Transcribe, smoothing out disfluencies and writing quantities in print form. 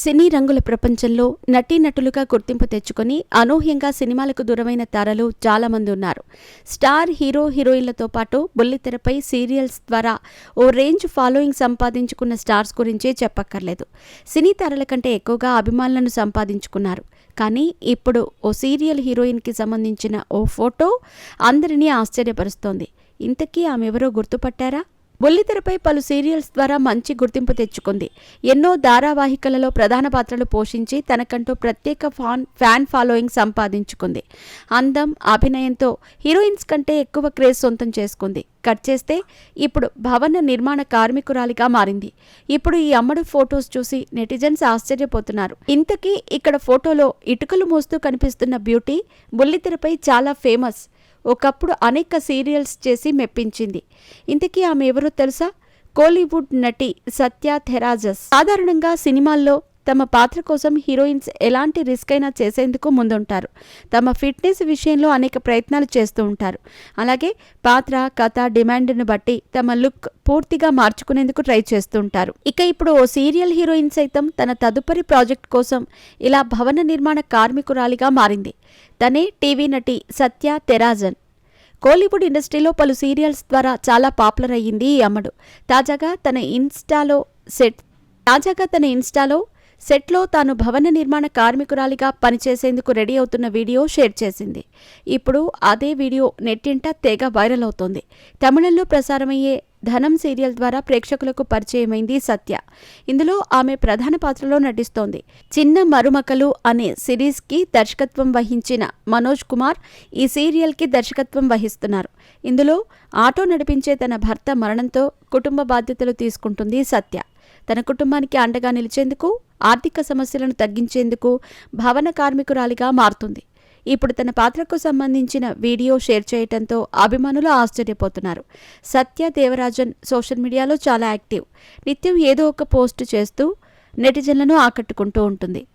సినీ రంగుల ప్రపంచంలో నటీనటులుగా గుర్తింపు తెచ్చుకొని అనూహ్యంగా సినిమాలకు దూరమైన తారలు చాలామంది ఉన్నారు. స్టార్ హీరో హీరోయిన్లతో పాటు బుల్లితెరపై సీరియల్స్ ద్వారా ఓ రేంజ్ ఫాలోయింగ్ సంపాదించుకున్న స్టార్స్ గురించే చెప్పక్కర్లేదు. సినీ తారల కంటే ఎక్కువగా అభిమానులను సంపాదించుకున్నారు. కానీ ఇప్పుడు ఓ సీరియల్ హీరోయిన్కి సంబంధించిన ఓ ఫోటో అందరినీ ఆశ్చర్యపరుస్తోంది. ఇంతకీ ఆమెవరో గుర్తుపట్టారా? బుల్లితెరపై పలు సీరియల్స్ ద్వారా మంచి గుర్తింపు తెచ్చుకుంది. ఎన్నో ధారావాహికలలో ప్రధాన పాత్రలు పోషించి తనకంటూ ప్రత్యేక ఫ్యాన్ ఫాలోయింగ్ సంపాదించుకుంది. అందం, అభినయంతో హీరోయిన్స్ కంటే ఎక్కువ క్రేజ్ సొంతం చేసుకుంది. కట్ చేస్తే ఇప్పుడు భవన నిర్మాణ కార్మికురాలిగా మారింది. ఇప్పుడు ఈ అమ్మడు ఫొటోస్ చూసి నెటిజన్స్ ఆశ్చర్యపోతున్నారు. ఇంతకీ ఇక్కడ ఫోటోలో ఇటుకలు మోస్తూ కనిపిస్తున్న బ్యూటీ బుల్లితెరపై చాలా ఫేమస్. ఒకప్పుడు అనేక సీరియల్స్ చేసి మెప్పించింది. ఇంతకీ ఆమె ఎవరో తెలుసా? కోలీవుడ్ నటి సత్య థెరాజస్. సాధారణంగా సినిమాల్లో తమ పాత్ర కోసం హీరోయిన్స్ ఎలాంటి రిస్క్ అయినా చేసేందుకు ముందుంటారు. తమ ఫిట్నెస్ విషయంలో అనేక ప్రయత్నాలు చేస్తూ ఉంటారు. అలాగే పాత్ర, కథ డిమాండ్ను బట్టి తమ లుక్ పూర్తిగా మార్చుకునేందుకు ట్రై చేస్తూ ఉంటారు. ఇక ఇప్పుడు ఓ సీరియల్ హీరోయిన్ సైతం తన తదుపరి ప్రాజెక్ట్ కోసం ఇలా భవన నిర్మాణ కార్మికురాలిగా మారింది. తనే టీవీ నటి సత్య థెరాజన్. కోలీవుడ్ ఇండస్ట్రీలో పలు సీరియల్స్ ద్వారా చాలా పాపులర్ అయ్యింది ఈ అమ్మడు. తాజాగా తన ఇన్స్టాలో సెట్లో తాను భవన నిర్మాణ కార్మికురాలిగా పనిచేసేందుకు రెడీ అవుతున్న వీడియో షేర్ చేసింది. ఇప్పుడు అదే వీడియో నెట్టింట తెగ వైరల్ అవుతోంది. తమిళంలో ప్రసారమయ్యే ధనం సీరియల్ ద్వారా ప్రేక్షకులకు పరిచయమైంది సత్య. ఇందులో ఆమె ప్రధాన పాత్రలో నటిస్తోంది. చిన్న మరుమకలు అనే సిరీస్కి దర్శకత్వం వహించిన మనోజ్ కుమార్ ఈ సీరియల్కి దర్శకత్వం వహిస్తున్నారు. ఇందులో ఆటో నడిపించే తన భర్త మరణంతో కుటుంబ బాధ్యతలు తీసుకుంటుంది సత్య. తన కుటుంబానికి అండగా నిలిచేందుకు, ఆర్థిక సమస్యలను తగ్గించేందుకు భవన కార్మికురాలిగా మారుతుంది. ఇప్పుడు తన పాత్రకు సంబంధించిన వీడియో షేర్ చేయడంతో అభిమానులు ఆశ్చర్యపోతున్నారు. సత్య దేవరాజన్ సోషల్ మీడియాలో చాలా యాక్టివ్. నిత్యం ఏదో ఒక పోస్ట్ చేస్తూ నెటిజన్లను ఆకట్టుకుంటూ ఉంటుంది.